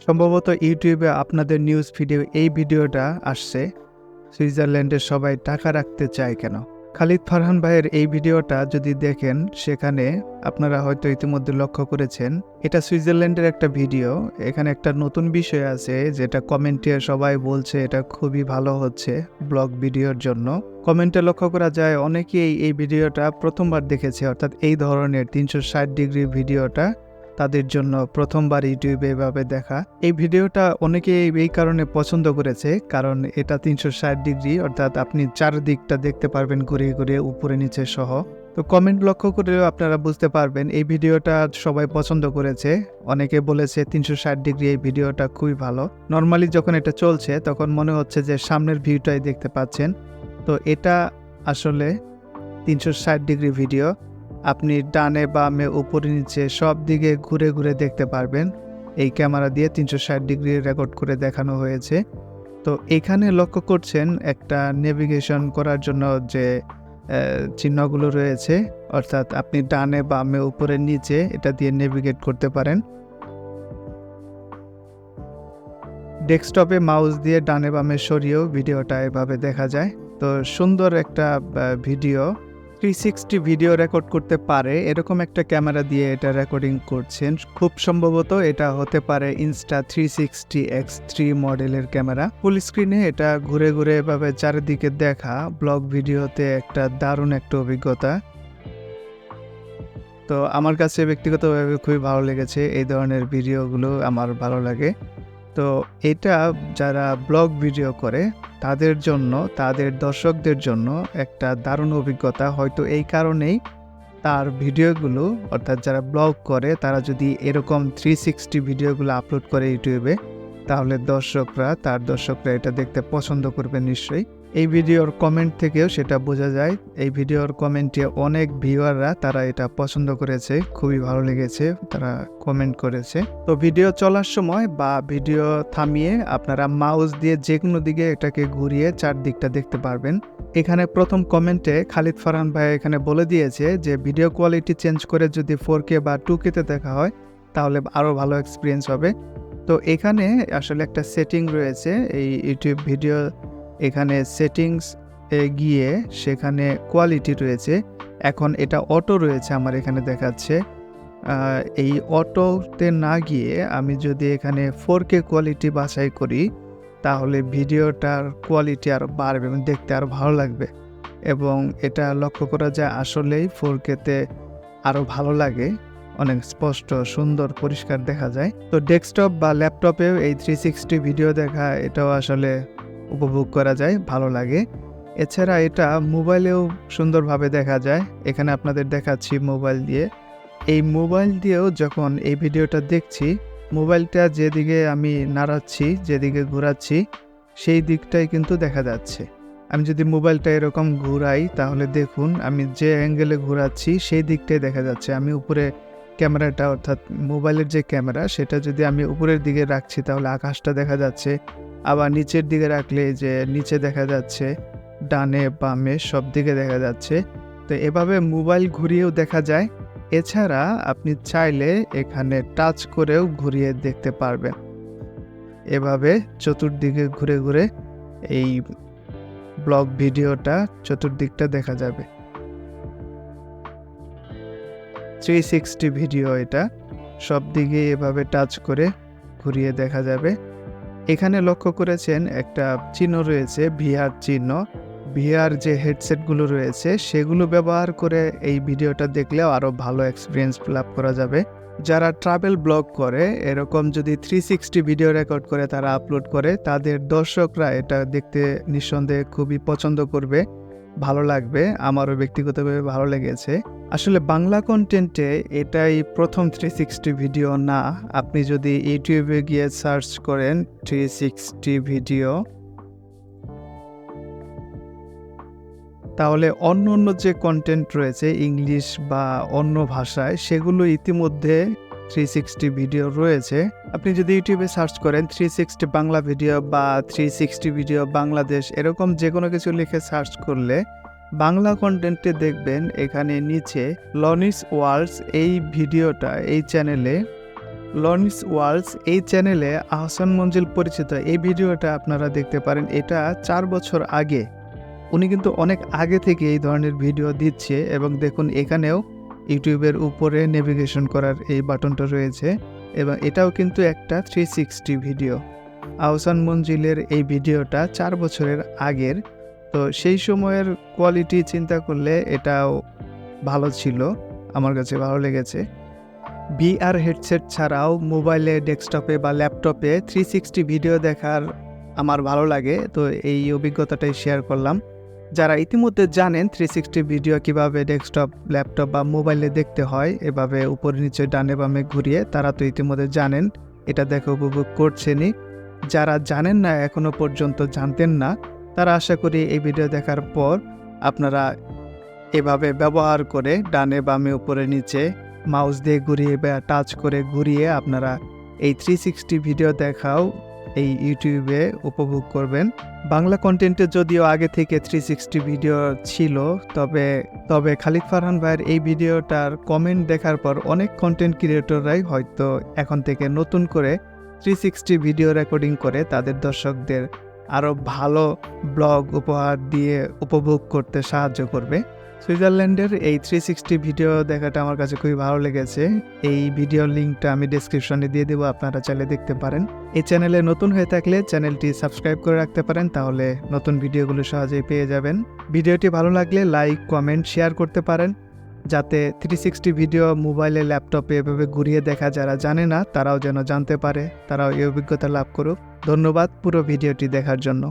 সম্ভবত ইউটিউবে আপনাদের নিউজ ফিডে এই ভিডিওটা আসছে, সুইজারল্যান্ডে সবাই টাকা রাখতে চায় কেন। খালিদ ফারহান ভাইয়ের এই ভিডিওটা যদি দেখেন, সেখানে আপনারা হয়তো ইতিমধ্যে লক্ষ্য করেছেন এটা সুইজারল্যান্ডের একটা ভিডিও। এখানে একটা নতুন বিষয় আছে যেটা কমেন্টে সবাই বলছে এটা খুবই ভালো হচ্ছে ব্লগ ভিডিওর জন্য। কমেন্টে লক্ষ্য করা যায় অনেকেই এই ভিডিওটা প্রথমবার দেখেছে, অর্থাৎ এই ধরনের 360 ডিগ্রি ভিডিওটা তাদের জন্য প্রথমবার ইউটিউবে এভাবে দেখা। এই ভিডিওটা অনেকে এই কারণে পছন্দ করেছে, কারণ এটা 360 ডিগ্রি, অর্থাৎ আপনি চারদিকটা দেখতে পারবেন ঘুরিয়ে ঘুরিয়ে, উপরে নিচে সহ। তো কমেন্ট লক্ষ্য করেও আপনারা বুঝতে পারবেন এই ভিডিওটা সবাই পছন্দ করেছে। অনেকে বলেছে 360 ডিগ্রি এই ভিডিওটা খুবই ভালো। নর্মালি যখন এটা চলছে তখন মনে হচ্ছে যে সামনের ভিউটাই দেখতে পাচ্ছেন। তো এটা আসলে 360 ডিগ্রি ভিডিও। আপনি ডানে বামে উপরে নিচে সব দিকে ঘুরে ঘুরে দেখতে পারবেন। এই ক্যামেরা দিয়ে 360 ডিগ্রি রেকর্ড করে দেখানো হয়েছে। তো এখানে লক্ষ্য করছেন একটা নেভিগেশন করার জন্য যে চিহ্নগুলো রয়েছে, অর্থাৎ আপনি ডানে বামে উপরে নিচে এটা দিয়ে নেভিগেট করতে পারেন। ডেস্কটপে মাউস দিয়ে ডানে বামে সরিয়েও ভিডিওটা এভাবে দেখা যায়। তো সুন্দর একটা ভিডিও, 360 ভিডিও রেকর্ড করতে পারে এরকম একটা ক্যামেরা দিয়ে এটা রেকর্ডিং করছেন। খুব সম্ভবত এটা হতে পারে ইনস্টা 360X3 মডেলের ক্যামেরা। ফুল স্ক্রিনে এটা ঘুরে ঘুরে এভাবে চারিদিকে দেখা ব্লগ ভিডিওতে একটা দারুণ একটা অভিজ্ঞতা। তো আমার কাছে ব্যক্তিগতভাবে খুবই ভালো লেগেছে, এই ধরনের ভিডিওগুলো আমার ভালো লাগে। তো এটা যারা ব্লগ ভিডিও করে তাদের জন্য, তাদের দর্শকদের জন্য একটা দারুণ অভিজ্ঞতা। হয়তো এই কারণেই তার ভিডিওগুলো, অর্থাৎ যারা ব্লগ করে তারা যদি এরকম 360 ভিডিওগুলো আপলোড করে ইউটিউবে, তাহলে তার দর্শকরা এটা দেখতে পছন্দ করবে নিশ্চয়ই। এই ভিডিওর কমেন্ট থেকেও সেটা বোঝা যায়। এই ভিডিওর কমেন্টে অনেক ভিউয়াররা তারা এটা পছন্দ করেছে, খুবই ভালো লেগেছে, তারা কমেন্ট করেছে। তো ভিডিও চলার সময় বা ভিডিও থামিয়ে আপনারা মাউস দিয়ে যে কোনো দিকে এটাকে ঘুরিয়ে চারদিকটা দেখতে পারবেন। এখানে প্রথম কমেন্টে খালিদ ফারহান ভাই এখানে বলে দিয়েছে যে ভিডিও কোয়ালিটি চেঞ্জ করে যদি 4K বা 2K-তে দেখা হয় তাহলে আরও ভালো এক্সপিরিয়েন্স হবে। তো এখানে আসলে একটা সেটিং রয়েছে এই ইউটিউব ভিডিও, এখানে সেটিংস এ গিয়ে সেখানে কোয়ালিটি রয়েছে। এখন এটা অটো রয়েছে আমার এখানে দেখাচ্ছে। এই অটোতে না গিয়ে আমি যদি এখানে 4K কোয়ালিটি বাছাই করি তাহলে ভিডিওটার কোয়ালিটি আরও বাড়বে এবং দেখতে আরও ভালো লাগবে। এবং এটা লক্ষ্য করা যায় আসলেই 4K-তে আরও ভালো লাগে, অনেক স্পষ্ট, সুন্দর, পরিষ্কার দেখা যায়। তো ডেস্কটপ বা ল্যাপটপেও এই 360 ভিডিও দেখা এটাও আসলে উপভোগ করা যায়, ভালো লাগে। এছাড়া এটা মোবাইলেও সুন্দরভাবে দেখা যায়। এখানে আপনাদের দেখাচ্ছি মোবাইল দিয়ে। এই মোবাইল দিয়েও যখন এই ভিডিওটা দেখছি, মোবাইলটা যেদিকে আমি নাড়াচ্ছি, যেদিকে ঘোরাচ্ছি সেই দিকটাই কিন্তু দেখা যাচ্ছে। আমি যদি মোবাইলটা এরকম ঘুরাই তাহলে দেখুন আমি যে অ্যাঙ্গেলে ঘোরাচ্ছি সেই দিকটাই দেখা যাচ্ছে। আমি উপরে ক্যামেরাটা, অর্থাৎ মোবাইলের যে ক্যামেরা সেটা যদি আমি উপরের দিকে রাখছি তাহলে আকাশটা দেখা যাচ্ছে, আবার নিচের দিকে রাখলে যে নিচে দেখা যাচ্ছে, ডানে বামে সব দিকে দেখা যাচ্ছে। তো এভাবে মোবাইল ঘুরিয়েও দেখা যায়। এছাড়া আপনি চাইলে এখানে টাচ করেও ঘুরিয়ে দেখতে পারবেন। এভাবে চতুর্দিকে ঘুরে ঘুরে এই ব্লগ ভিডিওটা চতুর্দিকটা দেখা যাবে। 360 ভিডিও, এটা সব দিকে এভাবে টাচ করে ঘুরিয়ে দেখা যাবে। এখানে লক্ষ্য করেছেন একটা চিহ্ন রয়েছে, ভিআর চিহ্ন। ভিআর যে হেডসেটগুলো রয়েছে সেগুলো ব্যবহার করে এই ভিডিওটা দেখলেও আরও ভালো এক্সপিরিয়েন্স লাভ করা যাবে। যারা ট্রাভেল ব্লগ করে এরকম যদি 360 ভিডিও রেকর্ড করে তারা আপলোড করে, তাদের দর্শকরা এটা দেখতে নিঃসন্দেহে খুবই পছন্দ করবে, ভালো লাগবে। আমারও ব্যক্তিগতভাবে ভালো লেগেছে। আসলে বাংলা কন্টেন্টে এটাই প্রথম 360 ভিডিও না। আপনি যদি ইউটিউবে গিয়ে সার্চ করেন 360 ভিডিও, তাহলে অন্য অন্য যে কন্টেন্ট রয়েছে ইংলিশ বা অন্য ভাষায় সেগুলো ইতিমধ্যে 360 ভিডিও রয়েছে। আপনি যদি ইউটিউবে সার্চ করেন 360 বাংলা ভিডিও বা 360 ভিডিও বাংলাদেশ, এরকম যে কোনো কিছু লিখে সার্চ করলে বাংলা কন্টেন্টে দেখবেন এখানে নিচে লনিস ওয়ার্ল্ডস এই ভিডিওটা, এই চ্যানেলে লনিস ওয়ার্ল্ডস এই চ্যানেলে আহসান মঞ্জিল পরিচিত এই ভিডিওটা আপনারা দেখতে পারেন। এটা 4 বছর আগে, উনি কিন্তু অনেক আগে থেকে এই ধরনের ভিডিও দিচ্ছে এবং দেখুন এখানেও ইউটিউবের উপরে নেভিগেশন করার এই বাটনটা রয়েছে এবং এটাও কিন্তু একটা 360 ভিডিও। আহসান মঞ্জিলের এই ভিডিওটা 4 বছরের আগের, তো সেই সময়ের কোয়ালিটি চিন্তা করলে এটাও ভালো ছিল, আমার কাছে ভালো লেগেছে। ভিআর হেডসেট ছাড়াও মোবাইলে, ডেস্কটপে বা ল্যাপটপে 360 ভিডিও দেখার আমার ভালো লাগে, তো এই অভিজ্ঞতাটাই শেয়ার করলাম। যারা ইতিমধ্যে জানেন 360 ভিডিও কিভাবে ডেস্কটপ, ল্যাপটপ বা মোবাইলে দেখতে হয়, এভাবে উপরে নিচে ডানে বামে ঘুরিয়ে, তারা তো ইতিমধ্যে জানেন, এটা দেখে উপভোগ করছেনই। যারা জানেন না, এখনো পর্যন্ত জানতেন না, তারা আশা করি এই ভিডিও দেখার পর আপনারা এভাবে ব্যবহার করে ডানে বামে উপরে নিচে মাউস দিয়ে ঘুরিয়ে বা টাচ করে ঘুরিয়ে আপনারা এই 360 ভিডিও দেখাও এই ইউটিউবে উপভোগ করবেন। বাংলা কন্টেন্টে যদিও আগে থেকে 360 ভিডিও ছিল, তবে খালিদ ফারহান ভাইয়ের এই ভিডিওটার কমেন্ট দেখার পর অনেক কন্টেন্ট ক্রিয়েটররাই হয়তো এখন থেকে নতুন করে 360 ভিডিও রেকর্ডিং করে তাদের দর্শকদের আরও ভালো ব্লগ উপহার দিয়ে উপভোগ করতে সাহায্য করবে। সুইজারল্যান্ডের এই 360 ভিডিও দেখাটা আমার কাছে খুবই ভালো লেগেছে। এই ভিডিওর লিঙ্কটা আমি ডেসক্রিপশনে দিয়ে দেবো, আপনারা চাইলে দেখতে পারেন। এই চ্যানেলে নতুন হয়ে থাকলে চ্যানেলটি সাবস্ক্রাইব করে রাখতে পারেন, তাহলে নতুন ভিডিওগুলো সহজেই পেয়ে যাবেন। ভিডিওটি ভালো লাগলে লাইক, কমেন্ট, শেয়ার করতে পারেন, যাতে 360 ভিডিও মোবাইলে, ল্যাপটপে এভাবে ঘুরিয়ে দেখা যারা জানে না তারাও যেন জানতে পারে, তারাও এই অভিজ্ঞতা লাভ করুক। ধন্যবাদ পুরো ভিডিওটি দেখার জন্য।